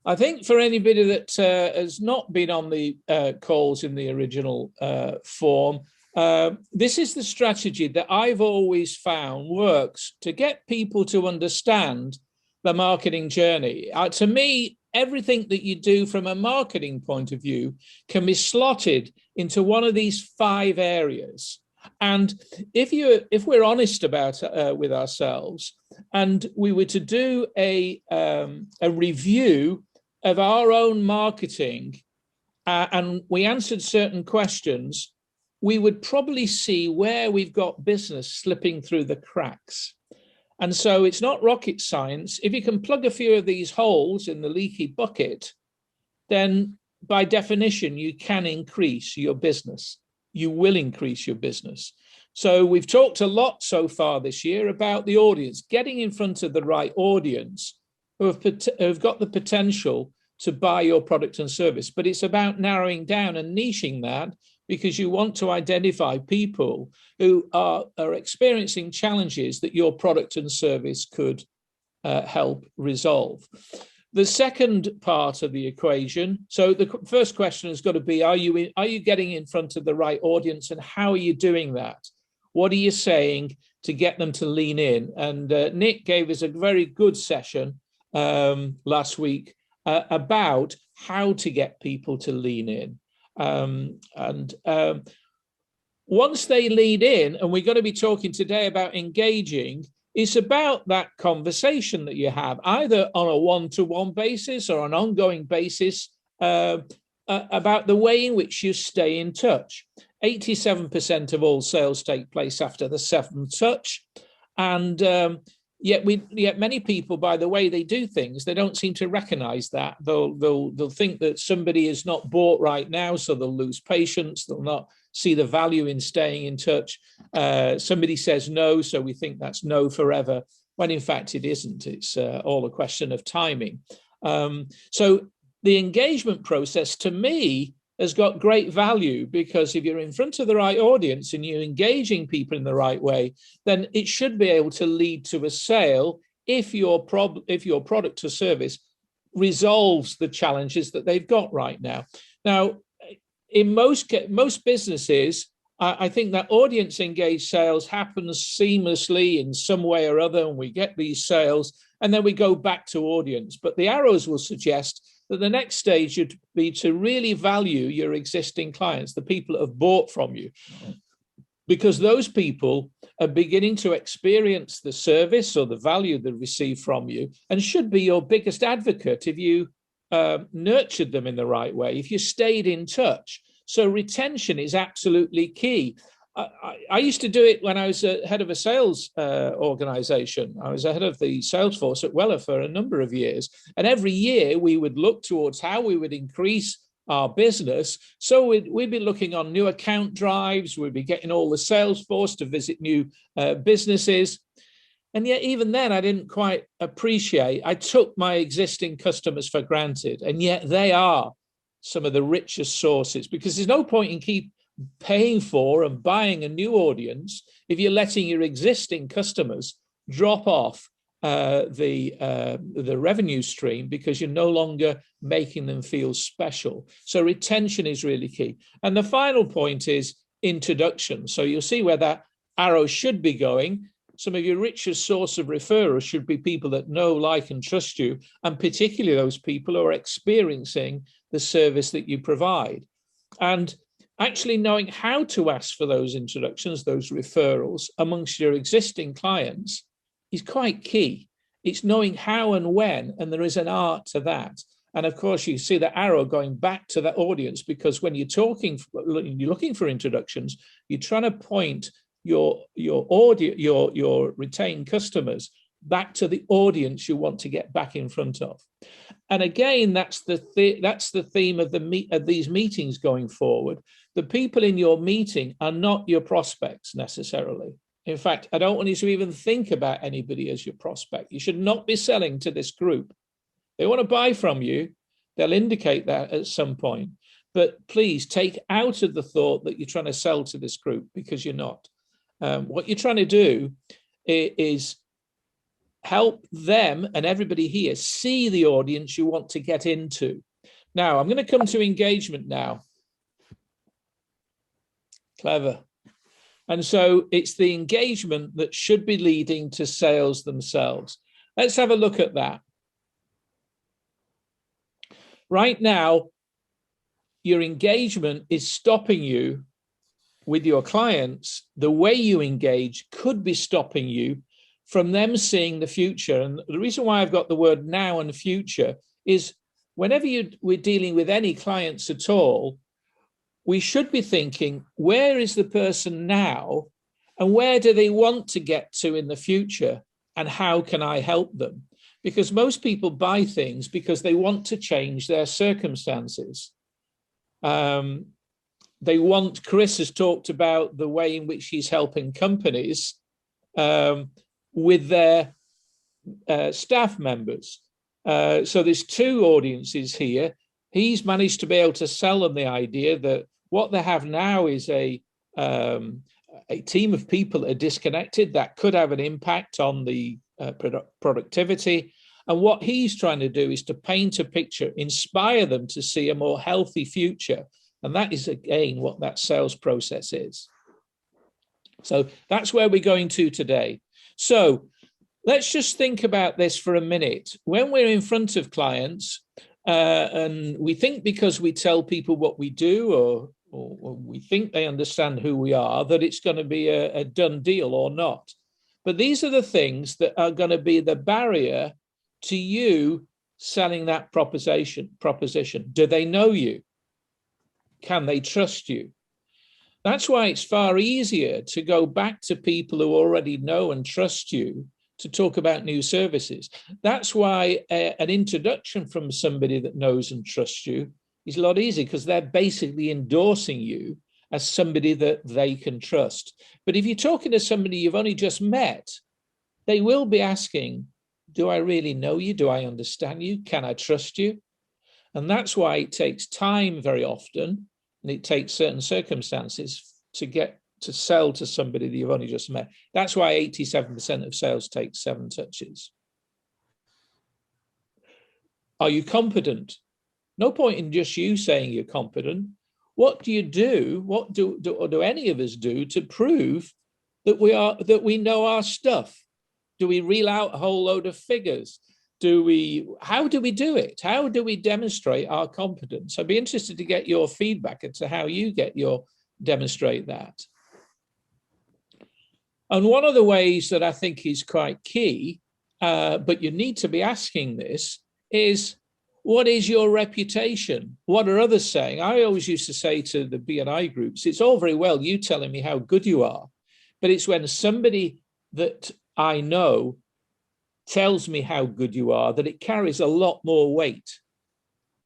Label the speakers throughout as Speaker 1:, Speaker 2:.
Speaker 1: I think for anybody that has not been on the calls in the original form, this is the strategy that I've always found works to get people to understand the marketing journey. To me, everything that you do from a marketing point of view can be slotted into one of these 5 areas. And if we're honest about with ourselves, and we were to do a review of our own marketing, and we answered certain questions, we would probably see where we've got business slipping through the cracks. And so it's not rocket science. If you can plug a few of these holes in the leaky bucket, then by definition, you can increase your business. You will increase your business. So we've talked a lot so far this year about the audience, getting in front of the right audience who have got the potential to buy your product and service. But it's about narrowing down and niching that, because you want to identify people who are experiencing challenges that your product and service could help resolve. The second part of the equation, so the first question has got to be, are you getting in front of the right audience, and how are you doing that? What are you saying to get them to lean in? And Nick gave us a very good session last week about how to get people to lean in. Once they lead in, and we're going to be talking today about engaging, it's about that conversation that you have, either on a one-to-one basis or an ongoing basis, about the way in which you stay in touch. 87% of all sales take place after the 7th touch, and yet many people, by the way they do things, they don't seem to recognize that. They'll think that somebody is not bought right now, so they'll lose patience. They'll not see the value in staying in touch. Somebody says no, so we think that's no forever, when in fact it isn't. It's all a question of timing. So the engagement process, to me, has got great value, because if you're in front of the right audience and you're engaging people in the right way, then it should be able to lead to a sale if your product or service resolves the challenges that they've got right now. Now, in most businesses, I think that audience engaged sales happens seamlessly in some way or other, and we get these sales, and then we go back to audience. But the arrows will suggest that the next stage should be to really value your existing clients, the people that have bought from you, because those people are beginning to experience the service or the value they receive from you, and should be your biggest advocate if you nurtured them in the right way, if you stayed in touch. So retention is absolutely key. I used to do it when I was head of a sales organization. I was head of the sales force at Weller for a number of years. And every year we would look towards how we would increase our business. So we'd be looking on new account drives. We'd be getting all the sales force to visit new businesses. And yet even then, I didn't quite appreciate, I took my existing customers for granted. And yet they are some of the richest sources, because there's no point in keep paying for and buying a new audience if you're letting your existing customers drop off the revenue stream, because you're no longer making them feel special. So retention is really key. And the final point is introduction. So you'll see where that arrow should be going. Some of your richest source of referrals should be people that know, like, and trust you, and particularly those people who are experiencing the service that you provide. And actually knowing how to ask for those introductions, those referrals amongst your existing clients is quite key. It's knowing how and when, and there is an art to that. And of course, you see the arrow going back to that audience, because when you're looking for introductions, you're trying to point your retained customers back to the audience you want to get back in front of. And again, that's the theme of these meetings going forward. The people in your meeting are not your prospects necessarily. In fact, I don't want you to even think about anybody as your prospect. You should not be selling to this group. They want to buy from you. They'll indicate that at some point. But please take out of the thought that you're trying to sell to this group, because you're not. What you're trying to do is help them and everybody here see the audience you want to get into. Now, I'm going to come to engagement now. Clever. And so it's the engagement that should be leading to sales themselves. Let's have a look at that. Right now, your engagement is stopping you with your clients. The way you engage could be stopping you from them seeing the future. And the reason why I've got the word now and future is whenever we're dealing with any clients at all, we should be thinking, where is the person now and where do they want to get to in the future and how can I help them? Because most people buy things because they want to change their circumstances. Chris has talked about the way in which he's helping companies with their staff members. So there's two audiences here. He's managed to be able to sell them the idea that what they have now is a team of people that are disconnected that could have an impact on the productivity. And what he's trying to do is to paint a picture, inspire them to see a more healthy future. And that is, again, what that sales process is. So that's where we're going to today. So let's just think about this for a minute. When we're in front of clients, and we think because we tell people what we do or we think they understand who we are, that it's going to be a done deal or not. But these are the things that are going to be the barrier to you selling that proposition. Do they know you? Can they trust you? That's why it's far easier to go back to people who already know and trust you to talk about new services. That's why an introduction from somebody that knows and trusts you is a lot easier, because they're basically endorsing you as somebody that they can trust. But if you're talking to somebody you've only just met, they will be asking, do I really know you? Do I understand you? Can I trust you? And that's why it takes time very often, and it takes certain circumstances to get to sell to somebody that you've only just met. That's why 87% of sales take 7 touches. Are you competent? No point in just you saying you're competent. What do you do? What do any of us do to prove that we know our stuff? Do we reel out a whole load of figures? How do we do it? How do we demonstrate our competence? I'd be interested to get your feedback as to how you demonstrate that. And one of the ways that I think is quite key, but you need to be asking this, is what is your reputation? What are others saying? I always used to say to the B&I groups, it's all very well you telling me how good you are, but it's when somebody that I know tells me how good you are that it carries a lot more weight,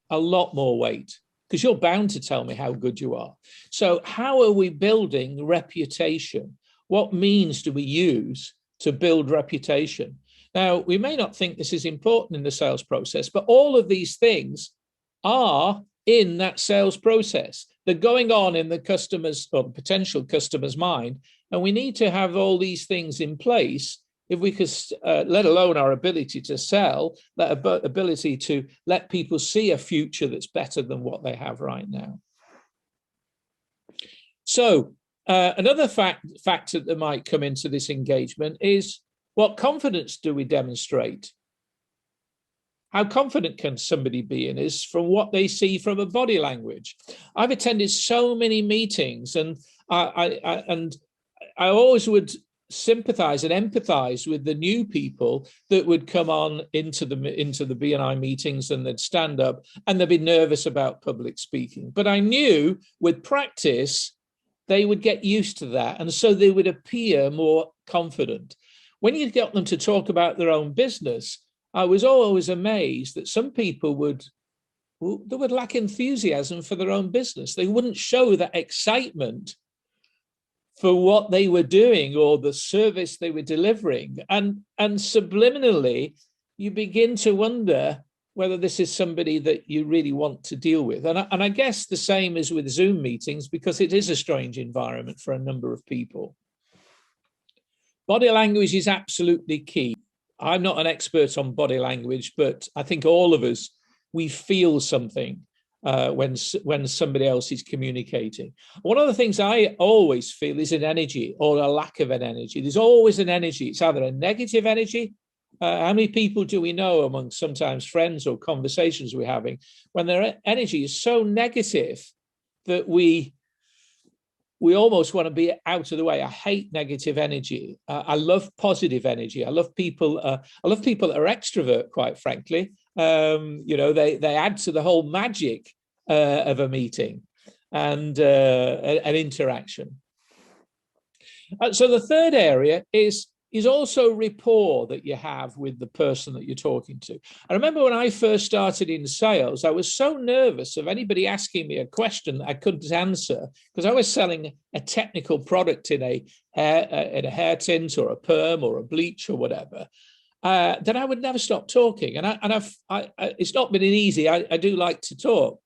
Speaker 1: because you're bound to tell me how good you are. So how are we building reputation? What means do we use to build reputation? Now, we may not think this is important in the sales process, but all of these things are in that sales process. They're going on in the customer's or potential customer's mind, and we need to have all these things in place if we could, let alone our ability to sell, that ability to let people see a future that's better than what they have right now. So another factor that might come into this engagement is, what confidence do we demonstrate? How confident can somebody be in us from what they see from a body language? I've attended so many meetings, and I always would sympathize and empathize with the new people that would come on into the B&I meetings, and they'd stand up and they'd be nervous about public speaking. But I knew with practice, they would get used to that. And so they would appear more confident. When you got them to talk about their own business, I was always amazed that some people would lack enthusiasm for their own business. They wouldn't show that excitement for what they were doing or the service they were delivering. And subliminally, you begin to wonder whether this is somebody that you really want to deal with. And I guess the same is with Zoom meetings, because it is a strange environment for a number of people. Body language is absolutely key. I'm not an expert on body language, but I think all of us, we feel something when somebody else is communicating. One of the things I always feel is an energy or a lack of an energy. There's always an energy. It's either a negative energy. How many people do we know among sometimes friends or conversations we're having when their energy is so negative that we almost want to be out of the way? I hate negative energy. I love positive energy. I love people. I love people that are extrovert, quite frankly. They add to the whole magic of a meeting and an interaction. So the third area is also rapport that you have with the person that you're talking to. I remember when I first started in sales, I was so nervous of anybody asking me a question that I couldn't answer, because I was selling a technical product in a hair tint or a perm or a bleach or whatever. That I would never stop talking. It's not been easy. I do like to talk,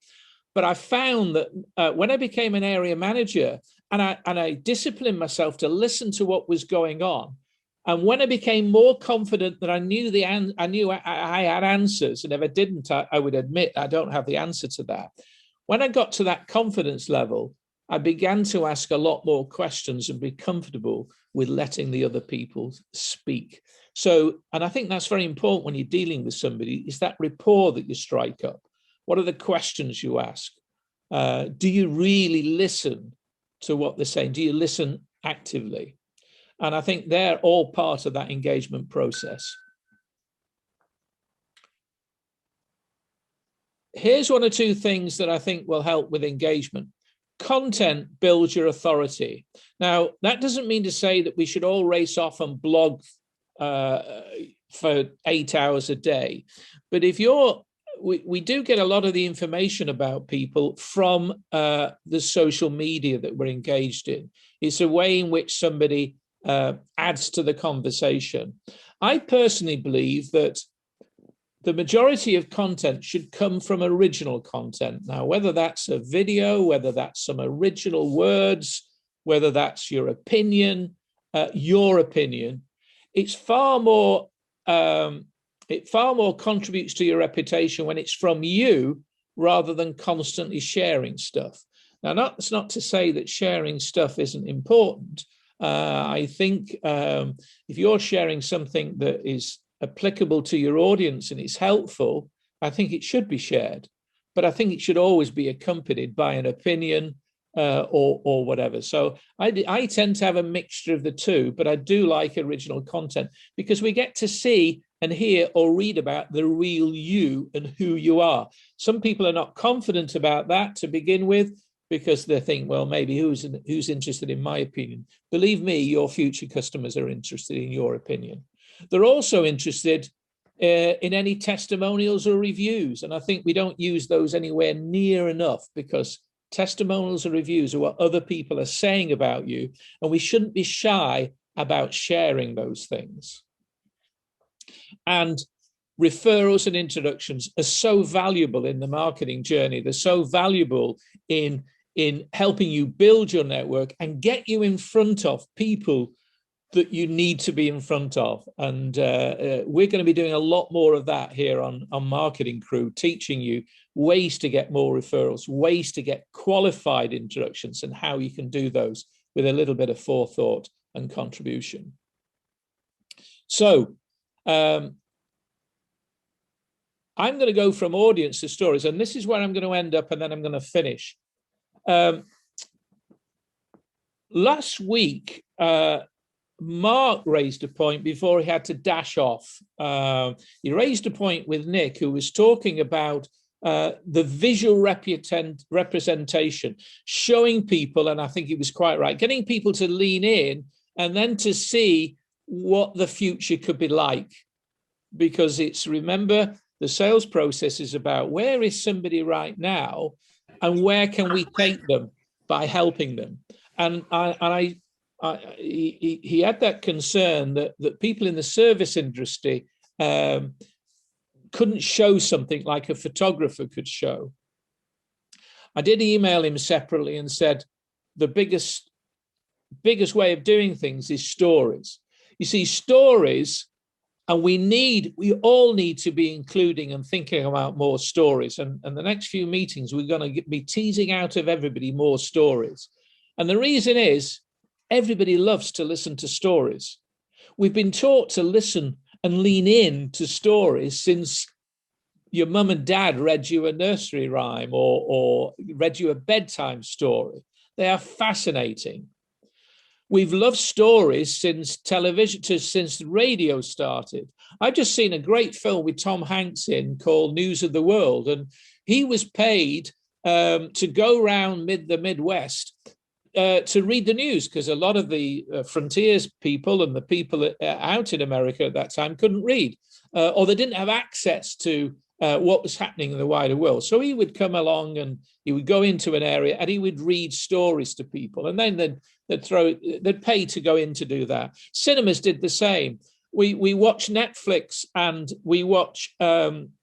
Speaker 1: but I found that when I became an area manager and I disciplined myself to listen to what was going on, and when I became more confident that I knew I had answers, and if I didn't, I would admit I don't have the answer to that. When I got to that confidence level, I began to ask a lot more questions and be comfortable with letting the other people speak. So, and I think that's very important when you're dealing with somebody, is that rapport that you strike up. What are the questions you ask? Do you really listen to what they're saying? Do you listen actively? And I think they're all part of that engagement process. Here's one or two things that I think will help with engagement. Content builds your authority. Now, that doesn't mean to say that we should all race off and blog for 8 hours a day. But if we do get a lot of the information about people from the social media that we're engaged in. It's a way in which somebody adds to the conversation. I personally believe that the majority of content should come from original content. Now, whether that's a video, whether that's some original words, whether that's your opinion, it far more contributes to your reputation when it's from you rather than constantly sharing stuff. Now, that's not to say that sharing stuff isn't important. I think if you're sharing something that is applicable to your audience and it's helpful, I think it should be shared. But I think it should always be accompanied by an opinion or whatever. So I tend to have a mixture of the two, but I do like original content because we get to see and hear or read about the real you and who you are. Some people are not confident about that to begin with, because they think, well, maybe who's interested in my opinion? Believe me, your future customers are interested in your opinion. They're also interested in any testimonials or reviews. And I think we don't use those anywhere near enough, because testimonials or reviews are what other people are saying about you. And we shouldn't be shy about sharing those things. And referrals and introductions are so valuable in the marketing journey. They're so valuable in helping you build your network and get you in front of people that you need to be in front of. And we're going to be doing a lot more of that here on Marketing Crew, teaching you ways to get more referrals, ways to get qualified introductions, and how you can do those with a little bit of forethought and contribution. So I'm going to go from audience to stories, and this is where I'm going to end up, and then I'm going to finish. Last week, Mark raised a point before he had to dash off. He raised a point with Nick, who was talking about the visual representation, showing people, and I think he was quite right, getting people to lean in and then to see what the future could be like. Because remember, the sales process is about where is somebody right now and where can we take them by helping them. And he had that concern that people in the service industry couldn't show something like a photographer could show. I did email him separately and said the biggest way of doing things is stories. You see, stories And we all need to be including and thinking about more stories. And the next few meetings, we're going to be teasing out of everybody more stories. And the reason is everybody loves to listen to stories. We've been taught to listen and lean in to stories since your mum and dad read you a nursery rhyme or read you a bedtime story. They are fascinating. We've loved stories since television, since radio started. I've just seen a great film with Tom Hanks in called News of the World, and he was paid to go around the Midwest to read the news, because a lot of the frontiers people and the people out in America at that time couldn't read, or they didn't have access to what was happening in the wider world. So he would come along and he would go into an area and he would read stories to people, and then they'd pay to go in to do that. Cinemas did the same. We watch Netflix and we watch Amazon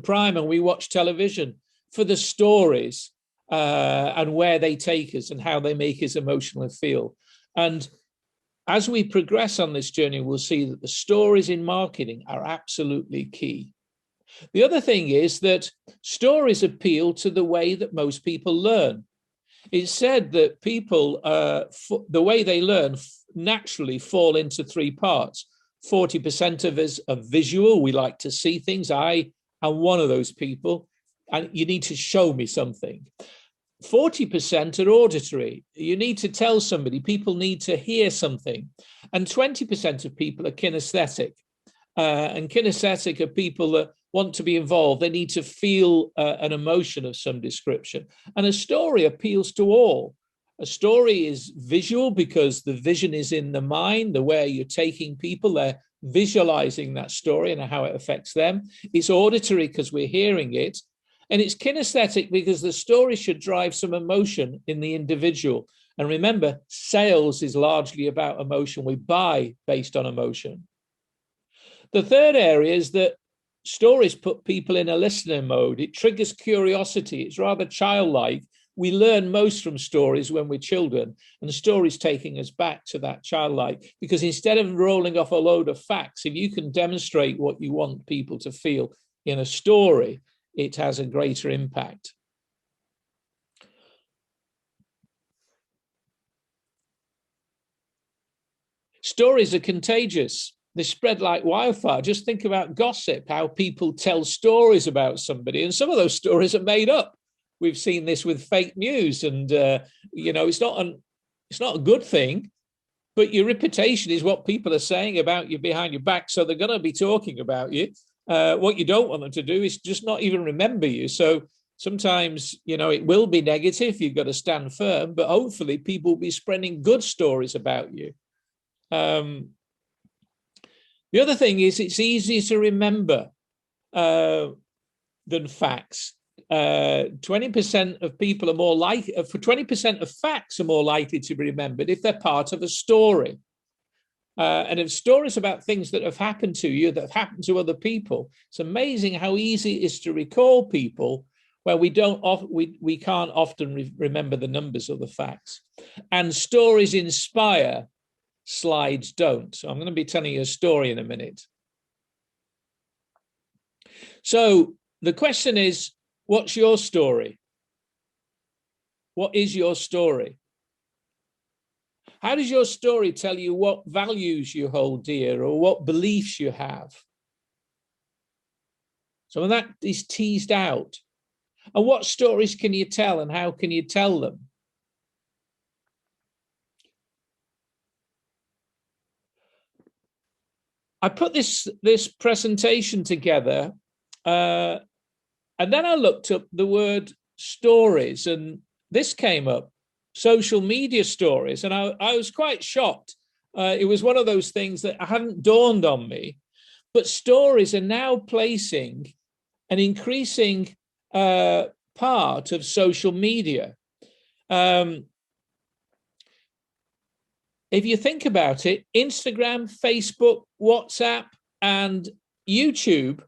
Speaker 1: Prime, and we watch television for the stories and where they take us and how they make us emotionally feel. And as we progress on this journey, we'll see that the stories in marketing are absolutely key. The other thing is that stories appeal to the way that most people learn. It's said that people, the way they learn naturally fall into three parts. 40% of us are visual. We like to see things. I am one of those people, and you need to show me something. 40% are auditory. You need to tell somebody, people need to hear something. And 20% of people are kinesthetic. And kinesthetic are people that want to be involved. They need to feel an emotion of some description. And a story appeals to all. A story is visual because the vision is in the mind, the way you're taking people, they're visualizing that story and how it affects them. It's auditory because we're hearing it. And it's kinesthetic because the story should drive some emotion in the individual. And remember, sales is largely about emotion. We buy based on emotion. The third area is that stories put people in a listening mode. It triggers curiosity. It's rather childlike. We learn most from stories when we're children, and the story's taking us back to that childlike, because instead of rolling off a load of facts, if you can demonstrate what you want people to feel in a story, it has a greater impact. Stories are contagious. They spread like wildfire. Just think about gossip, how people tell stories about somebody, and some of those stories are made up. We've seen this with fake news, and it's not a good thing, but your reputation is what people are saying about you behind your back, so they're going to be talking about you. What you don't want them to do is just not even remember you. So sometimes, it will be negative. You've got to stand firm, but hopefully people will be spreading good stories about you. The other thing is it's easier to remember than facts. 20% of people are more likely, for 20% of facts are more likely to be remembered if they're part of a story. And if stories about things that have happened to you, that have happened to other people, it's amazing how easy it is to recall people where we can't often remember the numbers of the facts. And stories inspire, slides don't. So I'm going to be telling you a story in a minute. So the question is, what's your story? What is your story? How does your story tell you what values you hold dear or what beliefs you have? So when that is teased out, and what stories can you tell and how can you tell them? I put this presentation together, and then I looked up the word stories, and this came up, social media stories, and I was quite shocked. It was one of those things that hadn't dawned on me, but stories are now placing an increasing part of social media. If you think about it, Instagram, Facebook, WhatsApp, and YouTube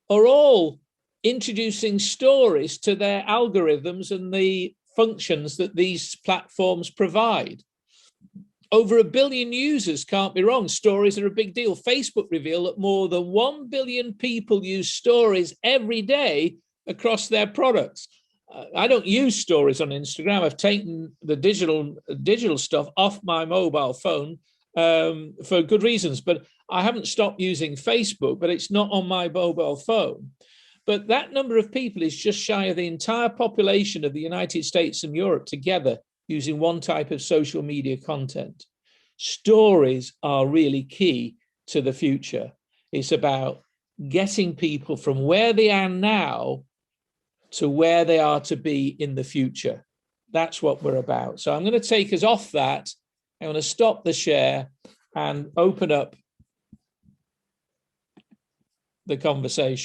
Speaker 1: are all introducing stories to their algorithms and the functions that these platforms provide. Over 1 billion users, can't be wrong. Stories are a big deal. Facebook revealed that more than 1 billion people use stories every day across their products. I don't use stories on Instagram. I've taken the digital stuff off my mobile phone for good reasons, but I haven't stopped using Facebook, but it's not on my mobile phone. But that number of people is just shy of the entire population of the United States and Europe together using one type of social media content. Stories are really key to the future. It's about getting people from where they are now to where they are to be in the future. That's what we're about. So I'm going to take us off that. I'm going to stop the share and open up the conversation.